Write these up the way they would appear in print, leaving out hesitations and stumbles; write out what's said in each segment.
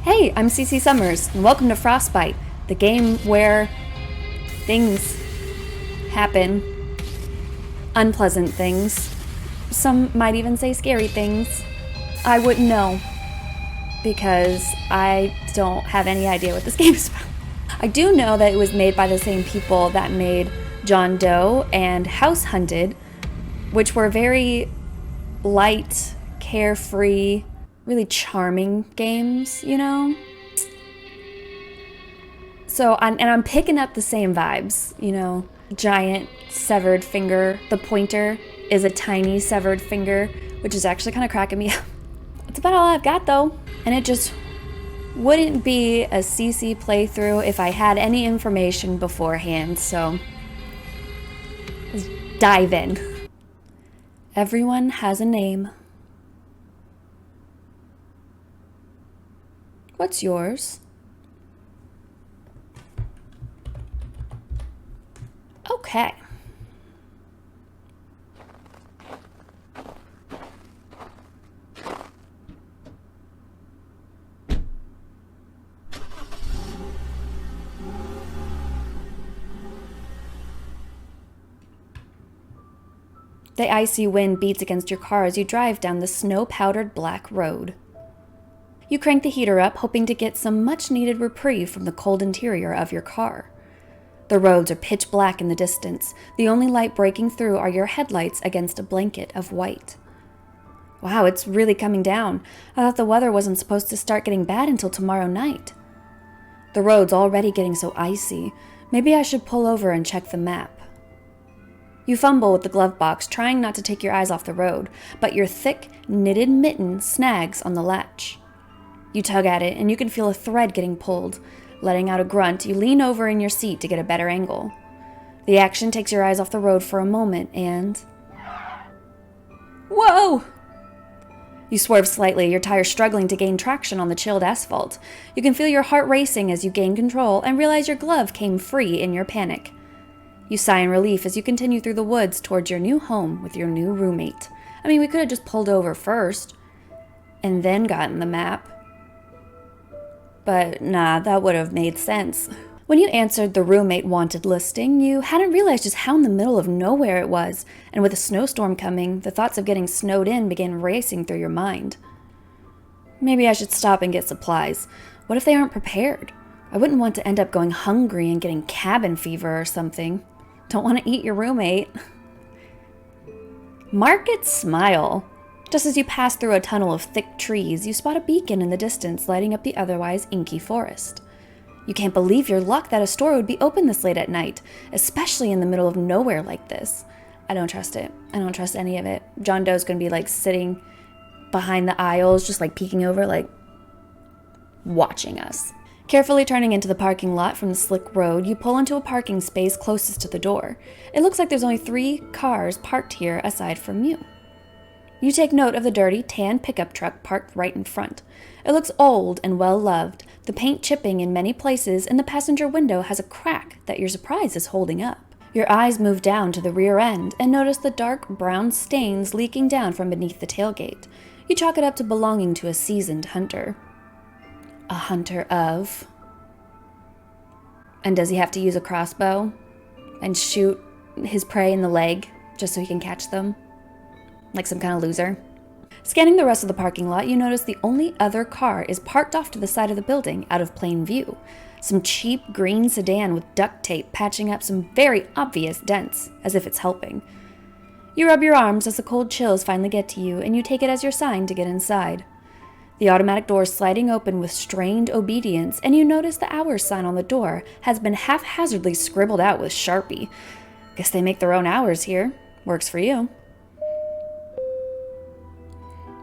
Hey, I'm CC Summers, and welcome to FROSTBITE, the game where things happen. Unpleasant things. Some might even say scary things. I wouldn't know, because I don't have any idea what this game is about. I do know that it was made by the same people that made John Doe and House Hunted, which were very light, carefree, really charming games, you know? So, I'm picking up the same vibes, you know? Giant severed finger. The pointer is a tiny severed finger, which is actually kind of cracking me up. That's about all I've got, though. And it just wouldn't be a CC playthrough if I had any information beforehand, so let's dive in. Everyone has a name. What's yours? Okay. The icy wind beats against your car as you drive down the snow-powdered black road. You crank the heater up, hoping to get some much-needed reprieve from the cold interior of your car. The roads are pitch black in the distance. The only light breaking through are your headlights against a blanket of white. Wow, it's really coming down. I thought the weather wasn't supposed to start getting bad until tomorrow night. The road's already getting so icy. Maybe I should pull over and check the map. You fumble with the glove box, trying not to take your eyes off the road, but your thick, knitted mitten snags on the latch. You tug at it, and you can feel a thread getting pulled. Letting out a grunt, you lean over in your seat to get a better angle. The action takes your eyes off the road for a moment, and... Whoa! You swerve slightly, your tires struggling to gain traction on the chilled asphalt. You can feel your heart racing as you gain control and realize your glove came free in your panic. You sigh in relief as you continue through the woods towards your new home with your new roommate. I mean, we could have just pulled over first, and then gotten the map. But nah, that would have made sense. When you answered the roommate wanted listing, you hadn't realized just how in the middle of nowhere it was, and with a snowstorm coming, the thoughts of getting snowed in began racing through your mind. Maybe I should stop and get supplies. What if they aren't prepared? I wouldn't want to end up going hungry and getting cabin fever or something. Don't want to eat your roommate. Market smile. Just as you pass through a tunnel of thick trees, you spot a beacon in the distance lighting up the otherwise inky forest. You can't believe your luck that a store would be open this late at night, especially in the middle of nowhere like this. I don't trust it. I don't trust any of it. John Doe's gonna be like sitting behind the aisles, just like peeking over, like watching us. Carefully turning into the parking lot from the slick road, you pull into a parking space closest to the door. It looks like there's only 3 cars parked here aside from you. You take note of the dirty, tan pickup truck parked right in front. It looks old and well-loved, the paint chipping in many places, and the passenger window has a crack that you're surprised is holding up. Your eyes move down to the rear end and notice the dark brown stains leaking down from beneath the tailgate. You chalk it up to belonging to a seasoned hunter. A hunter of... And does he have to use a crossbow and shoot his prey in the leg just so he can catch them? Like some kind of loser? Scanning the rest of the parking lot, you notice the only other car is parked off to the side of the building, out of plain view. Some cheap green sedan with duct tape patching up some very obvious dents, as if it's helping. You rub your arms as the cold chills finally get to you, and you take it as your sign to get inside. The automatic door is sliding open with strained obedience, and you notice the hours sign on the door has been haphazardly scribbled out with Sharpie. Guess they make their own hours here. Works for you.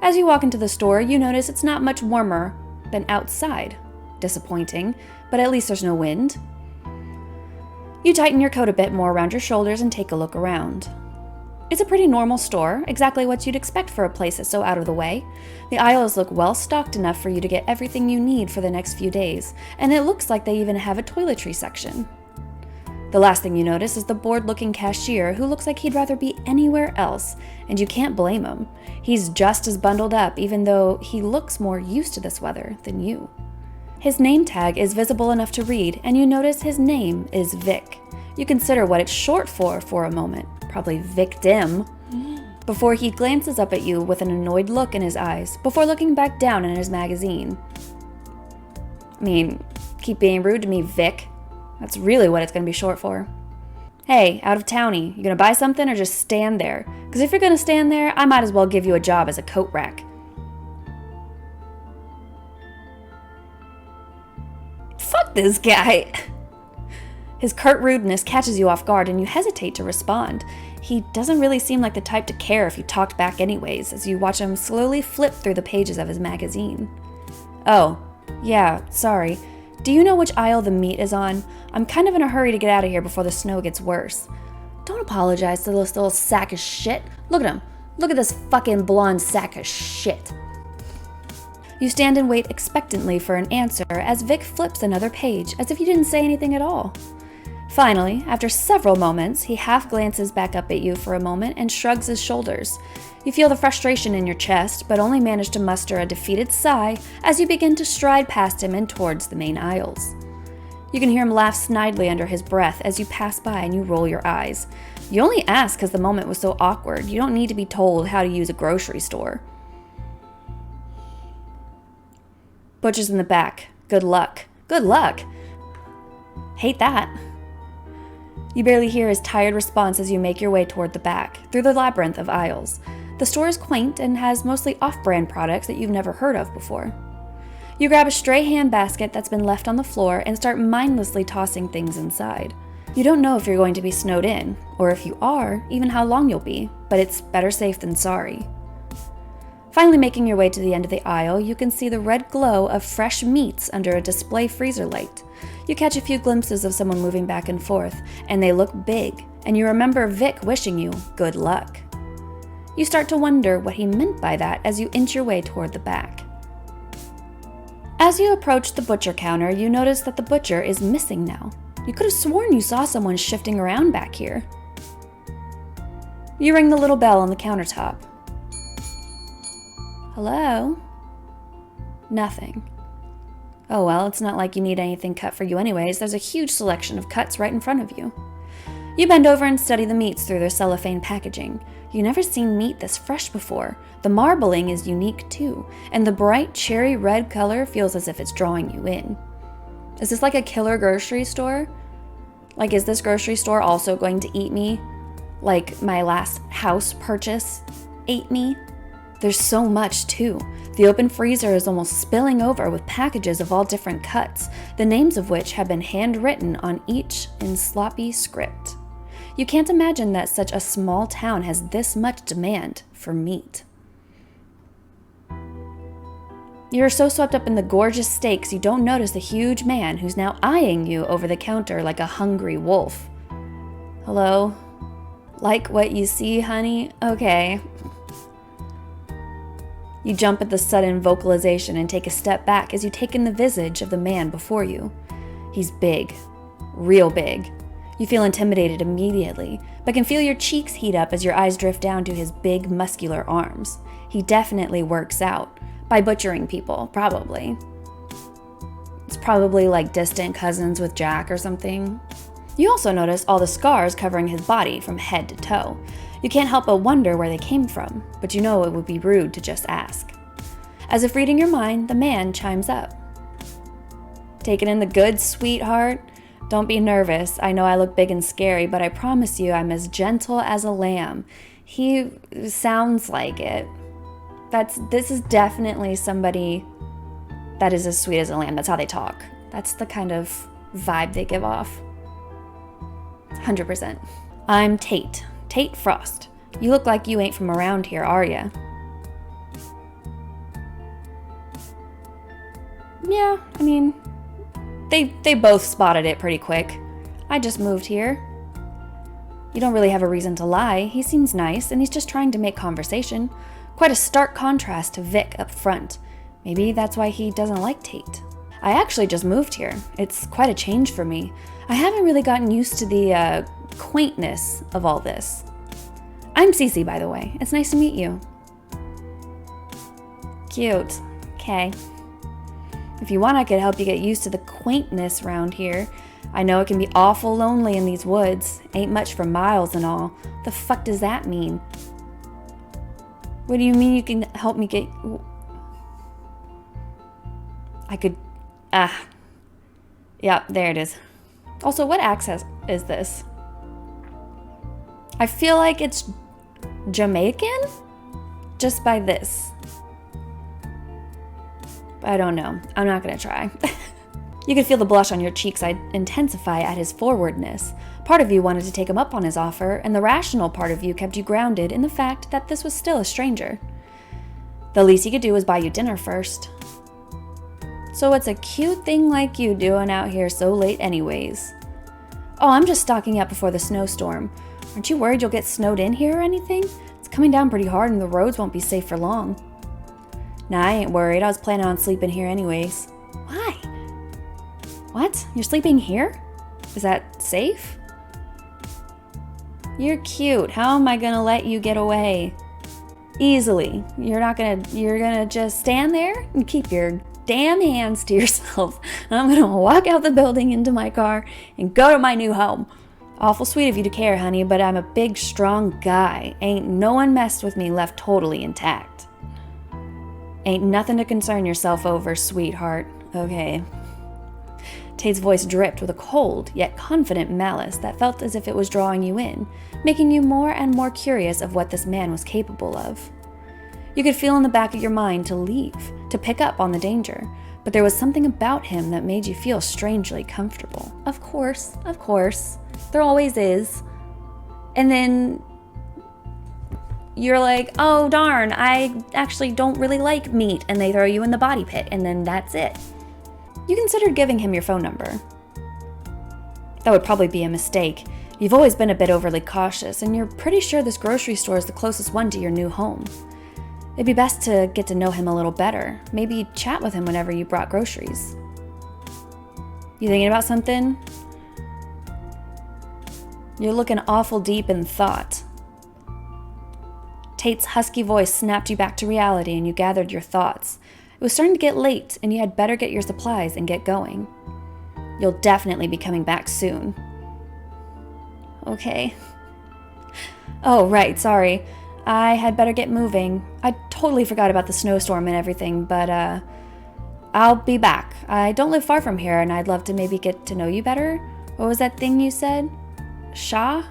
As you walk into the store, you notice it's not much warmer than outside. Disappointing, but at least there's no wind. You tighten your coat a bit more around your shoulders and take a look around. It's a pretty normal store, exactly what you'd expect for a place that's so out of the way. The aisles look well stocked enough for you to get everything you need for the next few days, and it looks like they even have a toiletry section. The last thing you notice is the bored-looking cashier who looks like he'd rather be anywhere else, and you can't blame him. He's just as bundled up, even though he looks more used to this weather than you. His name tag is visible enough to read, and you notice his name is Vic. You consider what it's short for a moment, probably victim, before he glances up at you with an annoyed look in his eyes, before looking back down in his magazine. I mean, keep being rude to me, Vic. That's really what it's gonna be short for. Hey, out of townie, you gonna buy something or just stand there? Because if you're gonna stand there, I might as well give you a job as a coat rack. Fuck this guy! His curt rudeness catches you off guard and you hesitate to respond. He doesn't really seem like the type to care if you talked back anyways, as you watch him slowly flip through the pages of his magazine. Oh, yeah, sorry. Do you know which aisle the meat is on? I'm kind of in a hurry to get out of here before the snow gets worse. Don't apologize to this little sack of shit. Look at him. Look at this fucking blonde sack of shit. You stand and wait expectantly for an answer as Vic flips another page, as if you didn't say anything at all. Finally, after several moments, he half glances back up at you for a moment and shrugs his shoulders. You feel the frustration in your chest, but only manage to muster a defeated sigh as you begin to stride past him and towards the main aisles. You can hear him laugh snidely under his breath as you pass by and you roll your eyes. You only ask because the moment was so awkward. You don't need to be told how to use a grocery store. Butcher's in the back. Good luck. Good luck. Hate that. You barely hear his tired response as you make your way toward the back, through the labyrinth of aisles. The store is quaint and has mostly off-brand products that you've never heard of before. You grab a stray handbasket that's been left on the floor and start mindlessly tossing things inside. You don't know if you're going to be snowed in, or if you are, even how long you'll be, but it's better safe than sorry. Finally making your way to the end of the aisle, you can see the red glow of fresh meats under a display freezer light. You catch a few glimpses of someone moving back and forth, and they look big, and you remember Vic wishing you good luck. You start to wonder what he meant by that as you inch your way toward the back. As you approach the butcher counter, you notice that the butcher is missing now. You could have sworn you saw someone shifting around back here. You ring the little bell on the countertop. Hello? Nothing. Oh well, it's not like you need anything cut for you anyways. There's a huge selection of cuts right in front of you. You bend over and study the meats through their cellophane packaging. You've never seen meat this fresh before. The marbling is unique too, and the bright cherry red color feels as if it's drawing you in. Is this like a killer grocery store? Like, is this grocery store also going to eat me? Like my last house purchase ate me? There's so much too. The open freezer is almost spilling over with packages of all different cuts, the names of which have been handwritten on each in sloppy script. You can't imagine that such a small town has this much demand for meat. You're so swept up in the gorgeous steaks you don't notice the huge man who's now eyeing you over the counter like a hungry wolf. Hello? Like what you see, honey? Okay. You jump at the sudden vocalization and take a step back as you take in the visage of the man before you. He's big. Real big. You feel intimidated immediately, but can feel your cheeks heat up as your eyes drift down to his big, muscular arms. He definitely works out. By butchering people, probably. It's probably like distant cousins with Jack or something. You also notice all the scars covering his body from head to toe. You can't help but wonder where they came from, but you know it would be rude to just ask. As if reading your mind, the man chimes up. Taking in the goods, sweetheart? Don't be nervous. I know I look big and scary, but I promise you I'm as gentle as a lamb. He sounds like it. This is definitely somebody that is as sweet as a lamb. That's how they talk. That's the kind of vibe they give off. 100%. I'm Tate. Tate Frost. You look like you ain't from around here, are ya? Yeah, I mean, they both spotted it pretty quick. I just moved here. You don't really have a reason to lie. He seems nice, and he's just trying to make conversation. Quite a stark contrast to Vic up front. Maybe that's why he doesn't like Tate. I actually just moved here. It's quite a change for me. I haven't really gotten used to the quaintness of all this. I'm Cece, by the way. It's nice to meet you. Cute. Okay. If you want, I could help you get used to the quaintness around here. I know it can be awful lonely in these woods. Ain't much for miles and all. The fuck does that mean? What do you mean you can help me get... I could... Yep, there it is. Also, what accent is this? I feel like it's Jamaican? Just by this. I don't know. I'm not gonna try. You could feel the blush on your cheeks intensify at his forwardness. Part of you wanted to take him up on his offer, and the rational part of you kept you grounded in the fact that this was still a stranger. The least he could do was buy you dinner first. So what's a cute thing like you doing out here so late anyways? Oh, I'm just stocking up before the snowstorm. Aren't you worried you'll get snowed in here or anything? It's coming down pretty hard and the roads won't be safe for long. Nah, I ain't worried. I was planning on sleeping here anyways. Why? What? You're sleeping here? Is that safe? You're cute. How am I gonna let you get away? Easily. You're gonna just stand there and keep your damn hands to yourself. I'm gonna walk out the building into my car and go to my new home. Awful sweet of you to care, honey, but I'm a big, strong guy. Ain't no one messed with me left totally intact. Ain't nothing to concern yourself over, sweetheart. Okay. Tate's voice dripped with a cold, yet confident malice that felt as if it was drawing you in, making you more and more curious of what this man was capable of. You could feel in the back of your mind to leave, to pick up on the danger, but there was something about him that made you feel strangely comfortable. Of course. There always is. And then you're like, oh darn, I actually don't really like meat, and they throw you in the body pit, and then that's it. You considered giving him your phone number. That would probably be a mistake. You've always been a bit overly cautious, and you're pretty sure this grocery store is the closest one to your new home. It'd be best to get to know him a little better. Maybe chat with him whenever you brought groceries. You thinking about something? You're looking awful deep in thought. Tate's husky voice snapped you back to reality and you gathered your thoughts. It was starting to get late and you had better get your supplies and get going. You'll definitely be coming back soon. Okay. Oh, right, sorry. I had better get moving. I totally forgot about the snowstorm and everything, but I'll be back. I don't live far from here and I'd love to maybe get to know you better. What was that thing you said? Shah?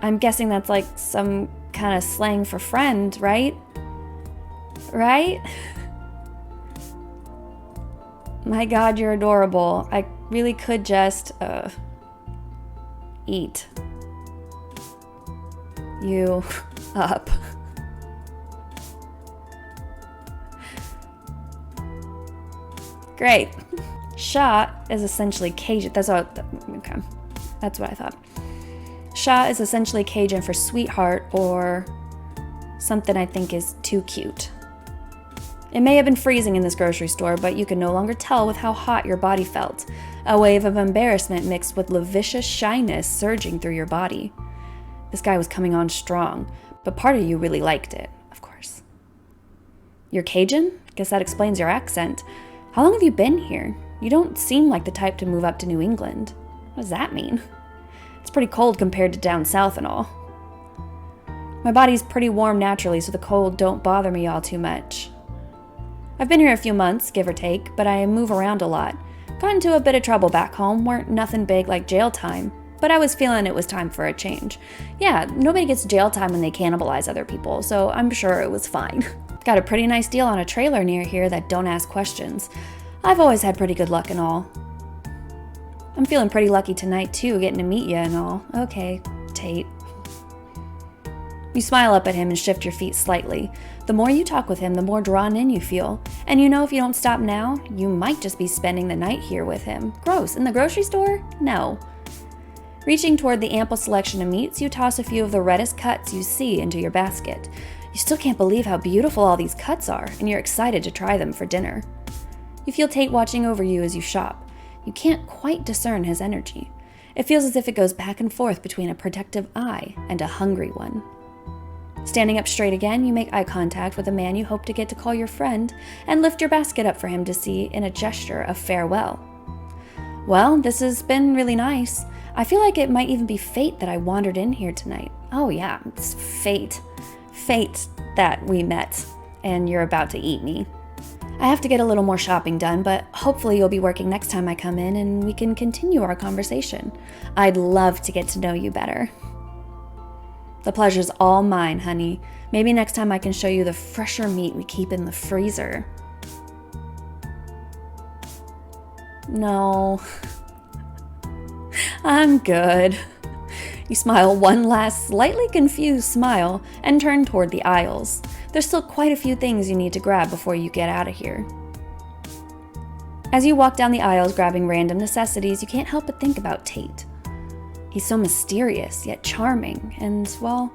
I'm guessing that's like some kind of slang for friend, right? Right? My God, you're adorable. I really could just, eat you up. Great. Shah is essentially Cajun. That's what I thought. Shah is essentially Cajun for sweetheart or something I think is too cute. It may have been freezing in this grocery store, but you could no longer tell with how hot your body felt. A wave of embarrassment mixed with lascivious shyness surging through your body. This guy was coming on strong, but part of you really liked it, of course. You're Cajun? Guess that explains your accent. How long have you been here? You don't seem like the type to move up to New England. What does that mean? It's pretty cold compared to down south and all. My body's pretty warm naturally, so the cold don't bother me all too much. I've been here a few months, give or take, but I move around a lot. Got into a bit of trouble back home, weren't nothing big like jail time, but I was feeling it was time for a change. Yeah, nobody gets jail time when they cannibalize other people, so I'm sure it was fine. Got a pretty nice deal on a trailer near here that don't ask questions. I've always had pretty good luck and all. I'm feeling pretty lucky tonight too, getting to meet you and all. Okay, Tate. You smile up at him and shift your feet slightly. The more you talk with him, the more drawn in you feel. And you know if you don't stop now, you might just be spending the night here with him. Gross. In the grocery store? No. Reaching toward the ample selection of meats, you toss a few of the reddest cuts you see into your basket. You still can't believe how beautiful all these cuts are, and you're excited to try them for dinner. You feel Tate watching over you as you shop. You can't quite discern his energy. It feels as if it goes back and forth between a protective eye and a hungry one. Standing up straight again, you make eye contact with a man you hope to get to call your friend and lift your basket up for him to see in a gesture of farewell. Well, this has been really nice. I feel like it might even be fate that I wandered in here tonight. Oh yeah, it's fate. Fate that we met and you're about to eat me. I have to get a little more shopping done, but hopefully you'll be working next time I come in and we can continue our conversation. I'd love to get to know you better. The pleasure's all mine, honey. Maybe next time I can show you the fresher meat we keep in the freezer. No. I'm good. You smile one last slightly confused smile and turn toward the aisles. There's still quite a few things you need to grab before you get out of here. As you walk down the aisles grabbing random necessities, you can't help but think about Tate. He's so mysterious, yet charming, and, well,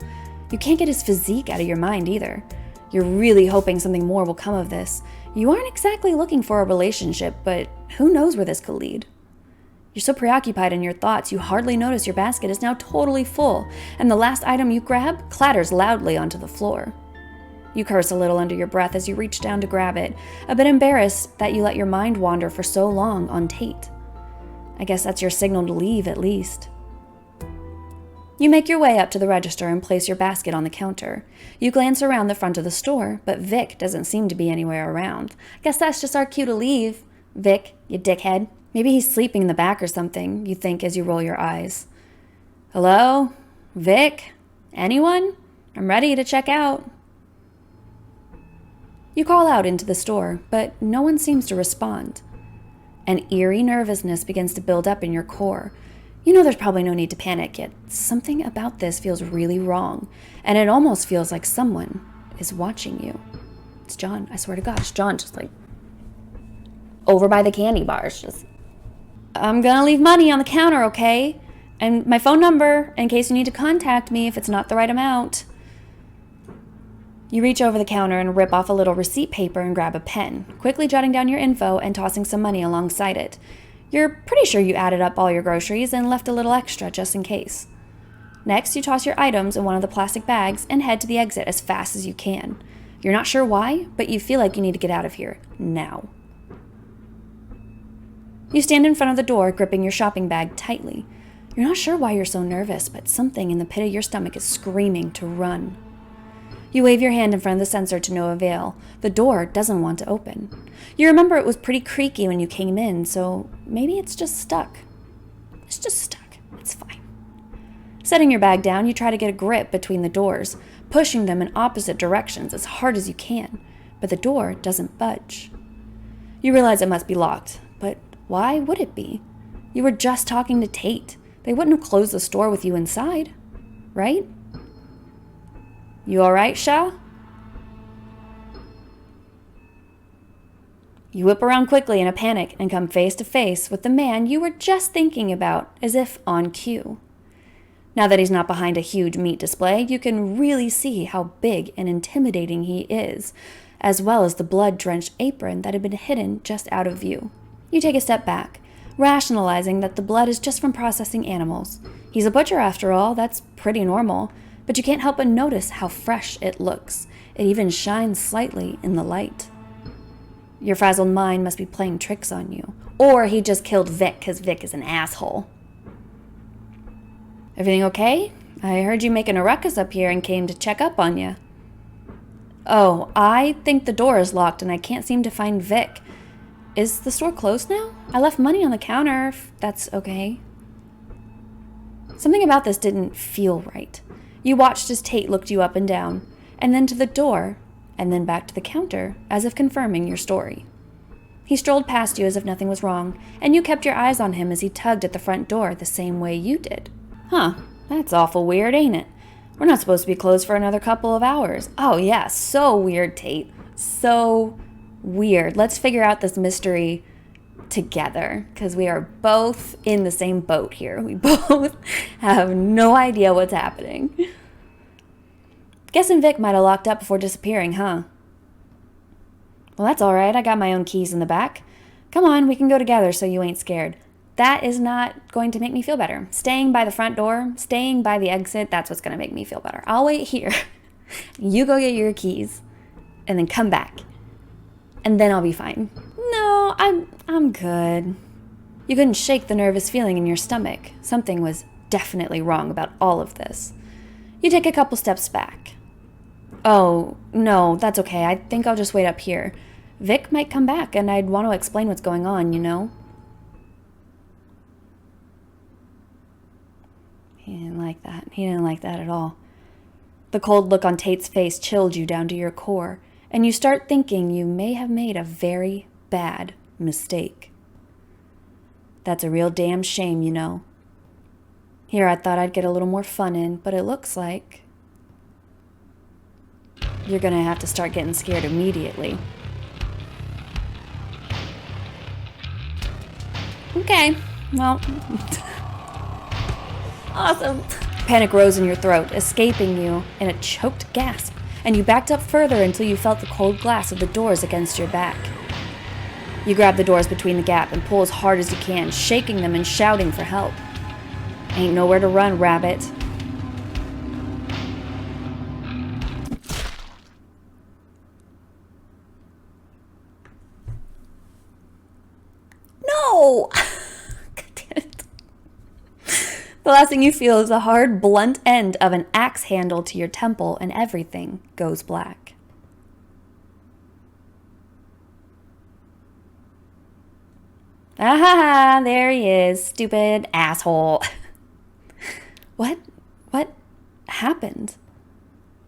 you can't get his physique out of your mind either. You're really hoping something more will come of this. You aren't exactly looking for a relationship, but who knows where this could lead. You're so preoccupied in your thoughts, you hardly notice your basket is now totally full, and the last item you grab clatters loudly onto the floor. You curse a little under your breath as you reach down to grab it, a bit embarrassed that you let your mind wander for so long on Tate. I guess that's your signal to leave, at least. You make your way up to the register and place your basket on the counter. You glance around the front of the store, but Vic doesn't seem to be anywhere around. Guess that's just our cue to leave. Vic, you dickhead. Maybe he's sleeping in the back or something, you think as you roll your eyes. Hello? Vic? Anyone? I'm ready to check out. You call out into the store, but no one seems to respond. An eerie nervousness begins to build up in your core. You know there's probably no need to panic, yet something about this feels really wrong, and it almost feels like someone is watching you. It's John, I swear to God, it's John, just like over by the candy bars. Just, I'm gonna leave money on the counter, okay? And my phone number, in case you need to contact me if it's not the right amount. You reach over the counter and rip off a little receipt paper and grab a pen, quickly jotting down your info and tossing some money alongside it. You're pretty sure you added up all your groceries and left a little extra just in case. Next, you toss your items in one of the plastic bags and head to the exit as fast as you can. You're not sure why, but you feel like you need to get out of here now. You stand in front of the door, gripping your shopping bag tightly. You're not sure why you're so nervous, but something in the pit of your stomach is screaming to run. You wave your hand in front of the sensor to no avail. The door doesn't want to open. You remember it was pretty creaky when you came in, so maybe it's just stuck. It's just stuck. It's fine. Setting your bag down, you try to get a grip between the doors, pushing them in opposite directions as hard as you can, but the door doesn't budge. You realize it must be locked, but why would it be? You were just talking to Tate. They wouldn't have closed the store with you inside, right? You all right, Sha? You whip around quickly in a panic and come face to face with the man you were just thinking about, as if on cue. Now that he's not behind a huge meat display, you can really see how big and intimidating he is, as well as the blood-drenched apron that had been hidden just out of view. You take a step back, rationalizing that the blood is just from processing animals. He's a butcher after all, that's pretty normal. But you can't help but notice how fresh it looks. It even shines slightly in the light. Your frazzled mind must be playing tricks on you. Or he just killed Vic because Vic is an asshole. Everything okay? I heard you making a ruckus up here and came to check up on you. Oh, I think the door is locked and I can't seem to find Vic. Is the store closed now? I left money on the counter, if that's okay. Something about this didn't feel right. You watched as Tate looked you up and down, and then to the door, and then back to the counter, as if confirming your story. He strolled past you as if nothing was wrong, and you kept your eyes on him as he tugged at the front door the same way you did. Huh, that's awful weird, ain't it? We're not supposed to be closed for another couple of hours. Oh yeah, so weird, Tate. So weird. Let's figure out this mystery together, because we are both in the same boat here. We both have no idea what's happening. Guessing Vic might have locked up before disappearing, huh? Well, that's all right. I got my own keys in the back. Come on, we can go together so you ain't scared. That is not going to make me feel better. Staying by the front door, staying by the exit, that's what's going to make me feel better. I'll wait here. You go get your keys and then come back. And then I'll be fine. No, I'm good. You couldn't shake the nervous feeling in your stomach. Something was definitely wrong about all of this. You take a couple steps back. Oh, no, that's okay. I think I'll just wait up here. Vic might come back and I'd want to explain what's going on, you know? He didn't like that. He didn't like that at all. The cold look on Tate's face chilled you down to your core, and you start thinking you may have made a very bad mistake. That's a real damn shame, you know. Here, I thought I'd get a little more fun in, but it looks like you're gonna have to start getting scared immediately. Okay, well, awesome. Panic rose in your throat, escaping you in a choked gasp, and you backed up further until you felt the cold glass of the doors against your back. You grab the doors between the gap and pull as hard as you can, shaking them and shouting for help. Ain't nowhere to run, rabbit. No! God damn it. The last thing you feel is the hard, blunt end of an axe handle to your temple, and everything goes black. Ah, there he is, stupid asshole. What happened?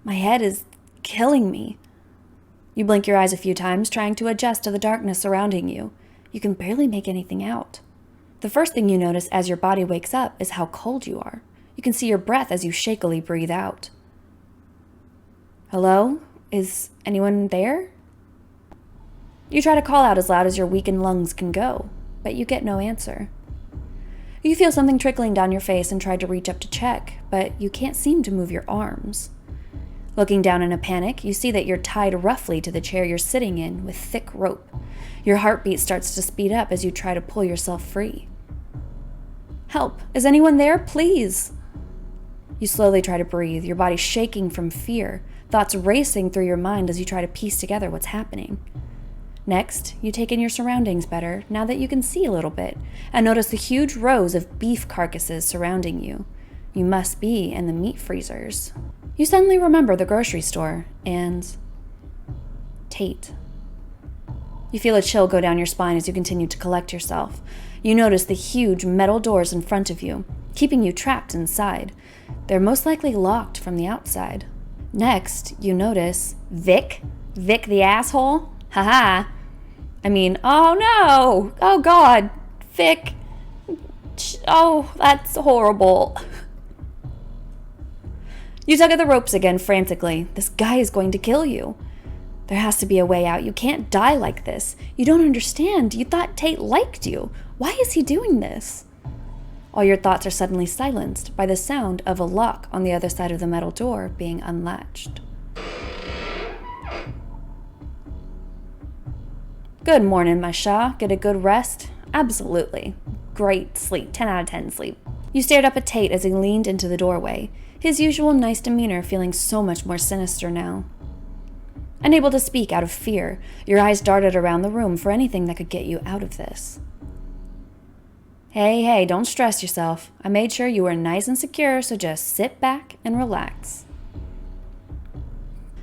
My head is killing me. You blink your eyes a few times, trying to adjust to the darkness surrounding you. You can barely make anything out. The first thing you notice as your body wakes up is how cold you are. You can see your breath as you shakily breathe out. Hello? Is anyone there? You try to call out as loud as your weakened lungs can go, but you get no answer. You feel something trickling down your face and try to reach up to check, but you can't seem to move your arms. Looking down in a panic, you see that you're tied roughly to the chair you're sitting in with thick rope. Your heartbeat starts to speed up as you try to pull yourself free. Help! Is anyone there? Please! You slowly try to breathe, your body shaking from fear, thoughts racing through your mind as you try to piece together what's happening. Next, you take in your surroundings better, now that you can see a little bit, and notice the huge rows of beef carcasses surrounding you. You must be in the meat freezers. You suddenly remember the grocery store, and Tate. You feel a chill go down your spine as you continue to collect yourself. You notice the huge metal doors in front of you, keeping you trapped inside. They're most likely locked from the outside. Next, you notice Vic the asshole. Haha. Oh no! Oh God! Vic! Oh, that's horrible. You tug at the ropes again frantically. This guy is going to kill you. There has to be a way out. You can't die like this. You don't understand. You thought Tate liked you. Why is he doing this? All your thoughts are suddenly silenced by the sound of a lock on the other side of the metal door being unlatched. Good morning, my Shah. Get a good rest? Absolutely. Great sleep. 10 out of 10 sleep. You stared up at Tate as he leaned into the doorway, his usual nice demeanor feeling so much more sinister now. Unable to speak out of fear, your eyes darted around the room for anything that could get you out of this. Hey, don't stress yourself. I made sure you were nice and secure, so just sit back and relax.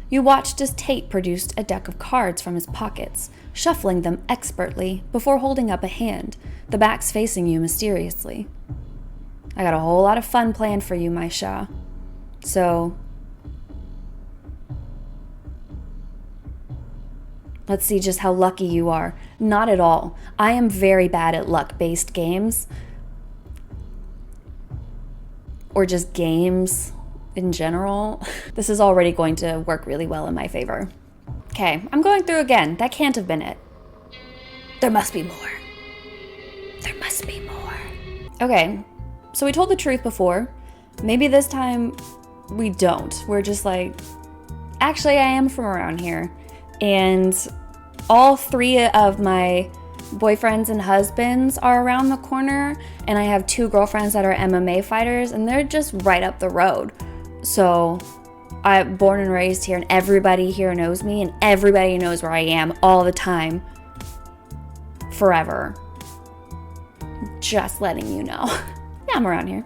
You watched as Tate produced a deck of cards from his pockets, shuffling them expertly before holding up a hand, the backs facing you mysteriously. I got a whole lot of fun planned for you, my Shah. So, let's see just how lucky you are. Not at all. I am very bad at luck-based games. Or just games in general. This is already going to work really well in my favor. Okay, I'm going through again. That can't have been it. There must be more. There must be more. Okay, so we told the truth before. Maybe this time we don't. We're just like, actually, I am from around here. And all 3 of my boyfriends and husbands are around the corner. And I have 2 girlfriends that are MMA fighters, and they're just right up the road. So I'm born and raised here, and everybody here knows me, and everybody knows where I am all the time. Forever. Just letting you know. Yeah, I'm around here.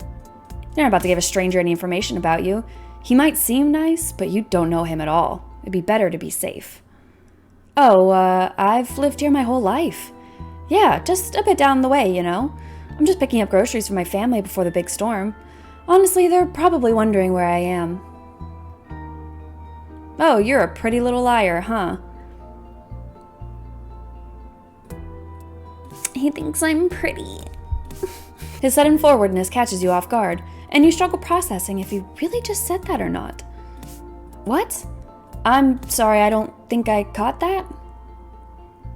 You're not about to give a stranger any information about you. He might seem nice, but you don't know him at all. It'd be better to be safe. Oh, I've lived here my whole life. Yeah, just a bit down the way, you know. I'm just picking up groceries for my family before the big storm. Honestly, they're probably wondering where I am. Oh, you're a pretty little liar, huh? He thinks I'm pretty. His sudden forwardness catches you off guard, and you struggle processing if he really just said that or not. What? I'm sorry, I don't think I caught that.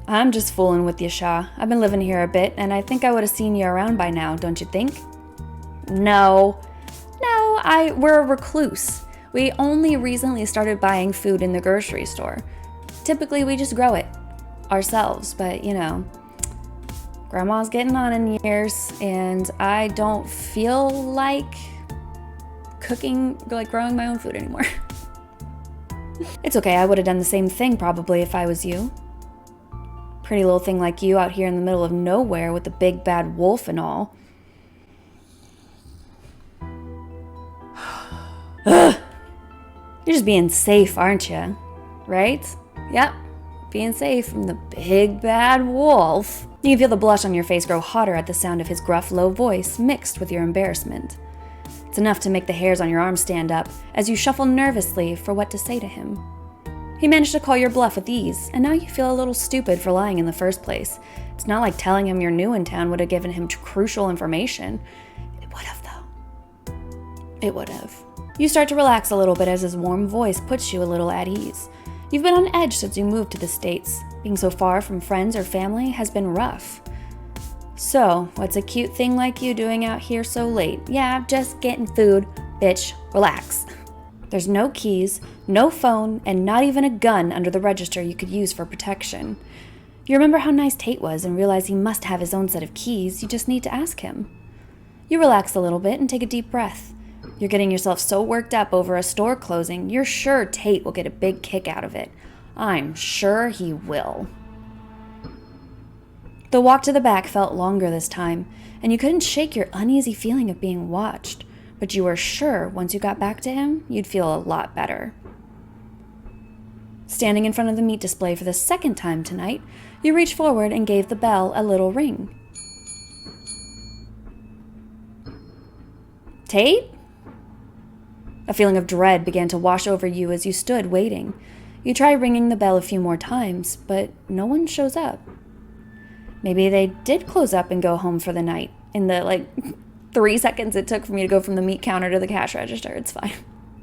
I'm just fooling with you, Shaw. I've been living here a bit, and I think I would have seen you around by now, don't you think? No, we're a recluse. We only recently started buying food in the grocery store. Typically, we just grow it ourselves, but you know, Grandma's getting on in years, and I don't feel like cooking, like growing my own food anymore. It's okay, I would have done the same thing probably if I was you. Pretty little thing like you out here in the middle of nowhere with the big bad wolf and all. Ugh. You're just being safe, aren't you? Right? Yep, being safe from the big bad wolf. You can feel the blush on your face grow hotter at the sound of his gruff, low voice mixed with your embarrassment. It's enough to make the hairs on your arms stand up as you shuffle nervously for what to say to him. He managed to call your bluff with ease, and now you feel a little stupid for lying in the first place. It's not like telling him you're new in town would have given him crucial information. It would have, though. It would have. You start to relax a little bit as his warm voice puts you a little at ease. You've been on edge since you moved to the States. Being so far from friends or family has been rough. So, what's a cute thing like you doing out here so late? Yeah, just getting food. Bitch, relax. There's no keys, no phone, and not even a gun under the register you could use for protection. You remember how nice Tate was and realize he must have his own set of keys. You just need to ask him. You relax a little bit and take a deep breath. You're getting yourself so worked up over a store closing, you're sure Tate will get a big kick out of it. I'm sure he will. The walk to the back felt longer this time, and you couldn't shake your uneasy feeling of being watched, but you were sure once you got back to him, you'd feel a lot better. Standing in front of the meat display for the second time tonight, you reached forward and gave the bell a little ring. Tate? A feeling of dread began to wash over you as you stood waiting. You try ringing the bell a few more times, but no one shows up. Maybe they did close up and go home for the night. In the, 3 seconds it took for me to go from the meat counter to the cash register, it's fine.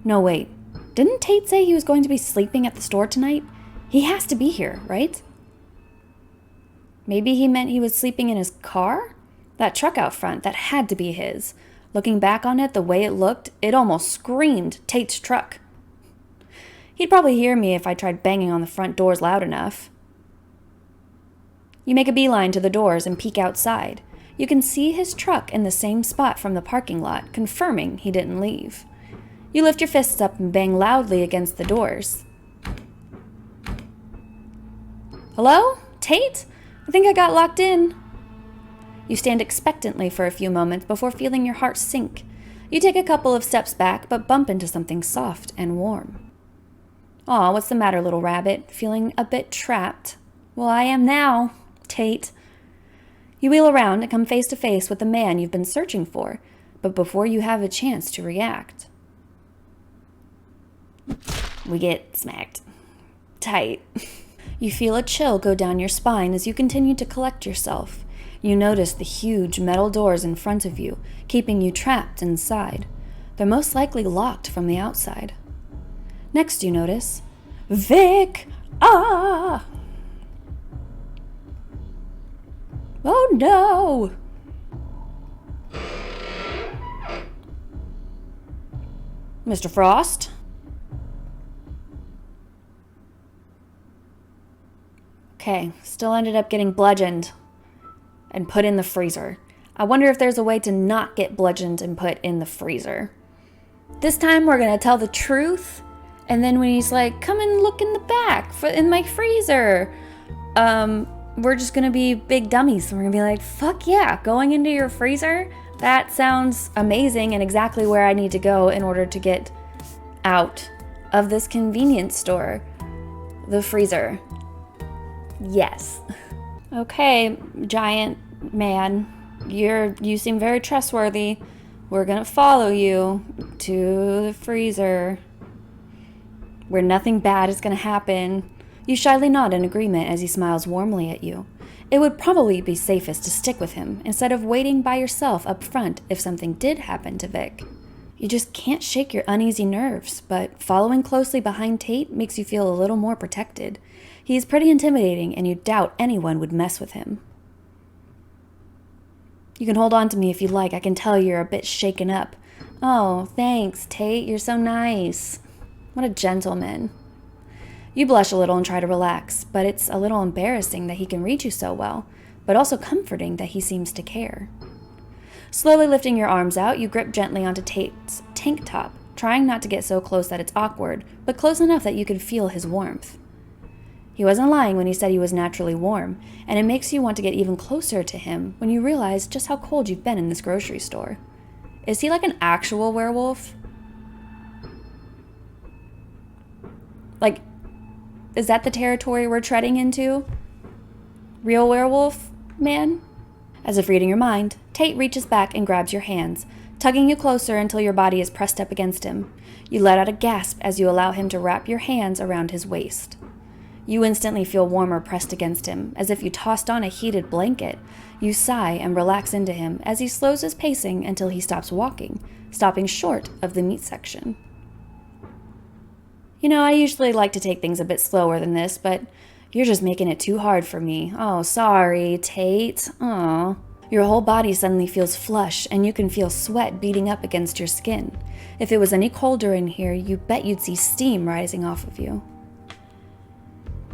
No, wait. Didn't Tate say he was going to be sleeping at the store tonight? He has to be here, right? Maybe he meant he was sleeping in his car? That truck out front, that had to be his. Looking back on it, the way it looked, it almost screamed Tate's truck. He'd probably hear me if I tried banging on the front doors loud enough. You make a beeline to the doors and peek outside. You can see his truck in the same spot from the parking lot, confirming he didn't leave. You lift your fists up and bang loudly against the doors. Hello? Tate? I think I got locked in. You stand expectantly for a few moments before feeling your heart sink. You take a couple of steps back, but bump into something soft and warm. Aw, what's the matter, little rabbit? Feeling a bit trapped? Well, I am now, Tate. You wheel around and come face to face with the man you've been searching for, but before you have a chance to react, we get smacked. Tight. You feel a chill go down your spine as you continue to collect yourself. You notice the huge metal doors in front of you, keeping you trapped inside. They're most likely locked from the outside. Next you notice, Vic! Ah! Oh no! Mr. Frost? Okay, still ended up getting bludgeoned and put in the freezer. I wonder if there's a way to not get bludgeoned and put in the freezer. This time we're gonna tell the truth And then when he's like, come and look in the back in my freezer, we're just gonna be big dummies. We're gonna be like, fuck yeah, going into your freezer? That sounds amazing and exactly where I need to go in order to get out of this convenience store. The freezer. Yes. Okay, giant man, you seem very trustworthy. We're gonna follow you to the freezer where nothing bad is gonna happen. You shyly nod in agreement as he smiles warmly at you. It would probably be safest to stick with him instead of waiting by yourself up front if something did happen to Vic. You just can't shake your uneasy nerves, but following closely behind Tate makes you feel a little more protected. He's pretty intimidating, and you doubt anyone would mess with him. You can hold on to me if you like. I can tell you're a bit shaken up. Oh, thanks, Tate. You're so nice. What a gentleman. You blush a little and try to relax, but it's a little embarrassing that he can read you so well, but also comforting that he seems to care. Slowly lifting your arms out, you grip gently onto Tate's tank top, trying not to get so close that it's awkward, but close enough that you can feel his warmth. He wasn't lying when he said he was naturally warm, and it makes you want to get even closer to him when you realize just how cold you've been in this grocery store. Is he like an actual werewolf? Like, is that the territory we're treading into? Real werewolf man? As if reading your mind, Tate reaches back and grabs your hands, tugging you closer until your body is pressed up against him. You let out a gasp as you allow him to wrap your hands around his waist. You instantly feel warmer pressed against him, as if you tossed on a heated blanket. You sigh and relax into him as he slows his pacing until he stops walking, stopping short of the meat section. You know, I usually like to take things a bit slower than this, but you're just making it too hard for me. Oh, sorry, Tate. Aw. Your whole body suddenly feels flush, and you can feel sweat beating up against your skin. If it was any colder in here, you bet you'd see steam rising off of you.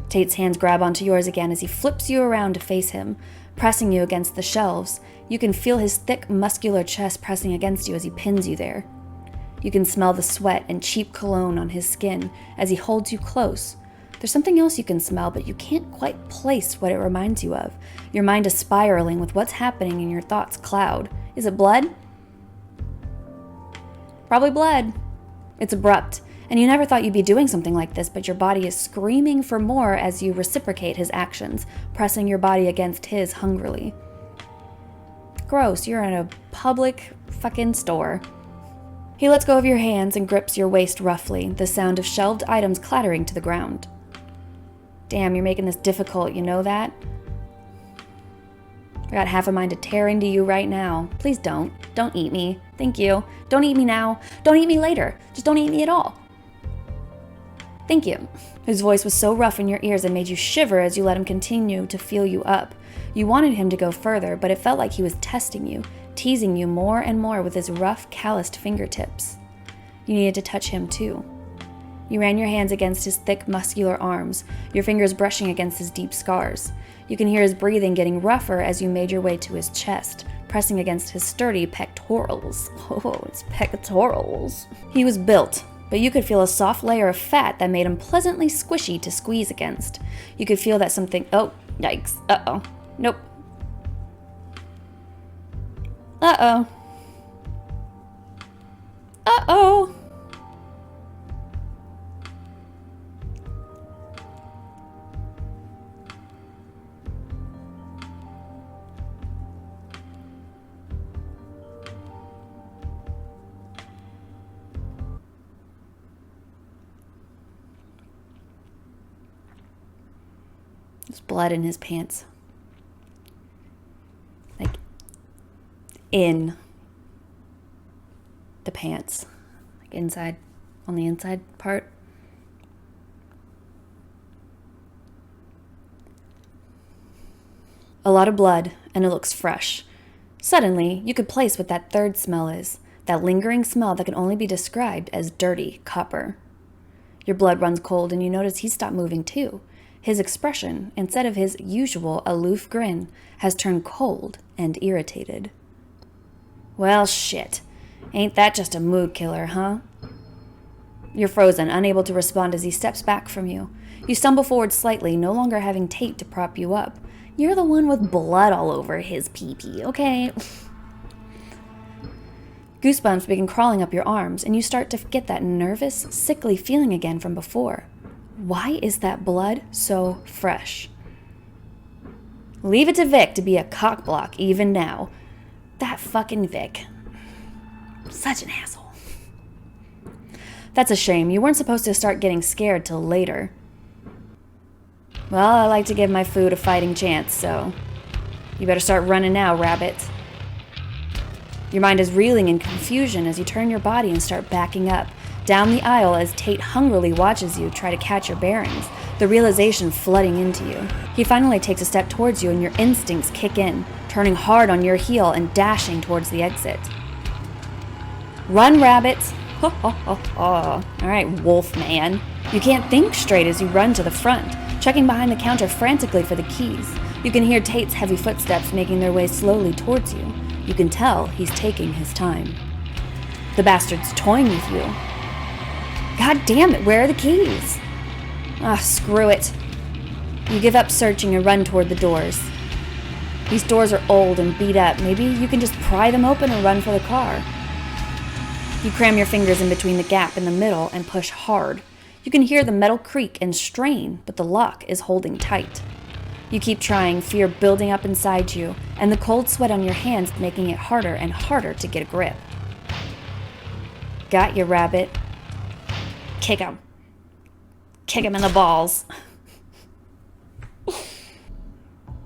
Tate's hands grab onto yours again as he flips you around to face him, pressing you against the shelves. You can feel his thick, muscular chest pressing against you as he pins you there. You can smell the sweat and cheap cologne on his skin as he holds you close. There's something else you can smell, but you can't quite place what it reminds you of. Your mind is spiraling with what's happening and your thoughts cloud. Is it blood? Probably blood. It's abrupt, and you never thought you'd be doing something like this, but your body is screaming for more as you reciprocate his actions, pressing your body against his hungrily. Gross, you're in a public fucking store. He lets go of your hands and grips your waist roughly, the sound of shelved items clattering to the ground. Damn, you're making this difficult, you know that? I got half a mind to tear into you right now. Please don't. Don't eat me. Thank you. Don't eat me now. Don't eat me later. Just don't eat me at all. Thank you. His voice was so rough in your ears and made you shiver as you let him continue to feel you up. You wanted him to go further, but it felt like he was testing you, teasing you more and more with his rough, calloused fingertips. You needed to touch him too. You ran your hands against his thick, muscular arms, your fingers brushing against his deep scars. You can hear his breathing getting rougher as you made your way to his chest, pressing against his sturdy pectorals. Oh, it's pectorals. He was built, but you could feel a soft layer of fat that made him pleasantly squishy to squeeze against. You could feel that something... Oh, yikes. Uh-oh. Nope. Uh-oh. Uh-oh. There's blood in his pants. Like, in the pants. Like inside, on the inside part. A lot of blood, and it looks fresh. Suddenly, you could place what that third smell is. That lingering smell that can only be described as dirty copper. Your blood runs cold, and you notice he's stopped moving too. His expression, instead of his usual aloof grin, has turned cold and irritated. Well, shit. Ain't that just a mood killer, huh? You're frozen, unable to respond as he steps back from you. You stumble forward slightly, no longer having Tate to prop you up. You're the one with blood all over his pee-pee, okay? Goosebumps begin crawling up your arms, and you start to get that nervous, sickly feeling again from before. Why is that blood so fresh? Leave it to Vic to be a cockblock even now. That fucking Vic. Such an asshole. That's a shame. You weren't supposed to start getting scared till later. Well, I like to give my food a fighting chance, so you better start running now, Rabbit. Your mind is reeling in confusion as you turn your body and start backing up, down the aisle as Tate hungrily watches you try to catch your bearings, the realization flooding into you. He finally takes a step towards you and your instincts kick in, turning hard on your heel and dashing towards the exit. Run, Rabbit! Ho ho ho ho. Alright, wolf man. You can't think straight as you run to the front, checking behind the counter frantically for the keys. You can hear Tate's heavy footsteps making their way slowly towards you. You can tell he's taking his time. The bastard's toying with you. God damn it, where are the keys? Ah, screw it. You give up searching and run toward the doors. These doors are old and beat up. Maybe you can just pry them open and run for the car. You cram your fingers in between the gap in the middle and push hard. You can hear the metal creak and strain, but the lock is holding tight. You keep trying, fear building up inside you, and the cold sweat on your hands making it harder and harder to get a grip. Got you, Rabbit. Kick him. Kick him in the balls.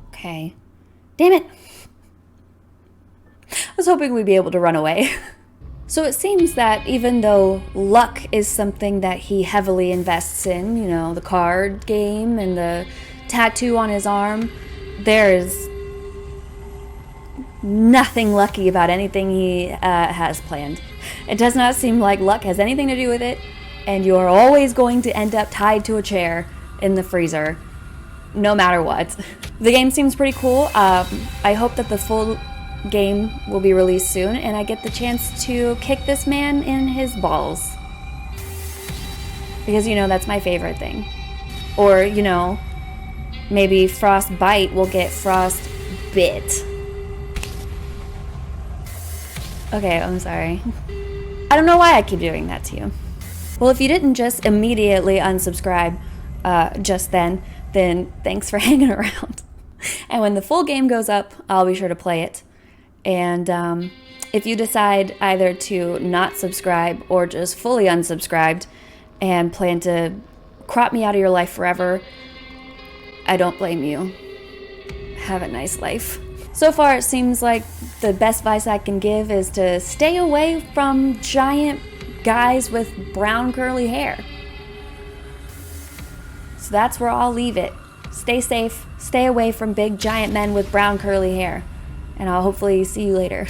Okay. Damn it. I was hoping we'd be able to run away. So it seems that even though luck is something that he heavily invests in, you know, the card game and the tattoo on his arm, there's nothing lucky about anything he has planned. It does not seem like luck has anything to do with it, and you are always going to end up tied to a chair in the freezer, no matter what. The game seems pretty cool. I hope that the full game will be released soon, and I get the chance to kick this man in his balls. Because, you know, that's my favorite thing. Or, you know, maybe Frostbite will get Frostbit. Okay, I'm sorry. I don't know why I keep doing that to you. Well, if you didn't just immediately unsubscribe just then thanks for hanging around. And when the full game goes up, I'll be sure to play it. And if you decide either to not subscribe or just fully unsubscribed and plan to crop me out of your life forever, I don't blame you. Have a nice life. So far, it seems like the best advice I can give is to stay away from giant guys with brown curly hair. So that's where I'll leave it. Stay safe, stay away from big giant men with brown curly hair, and I'll hopefully see you later.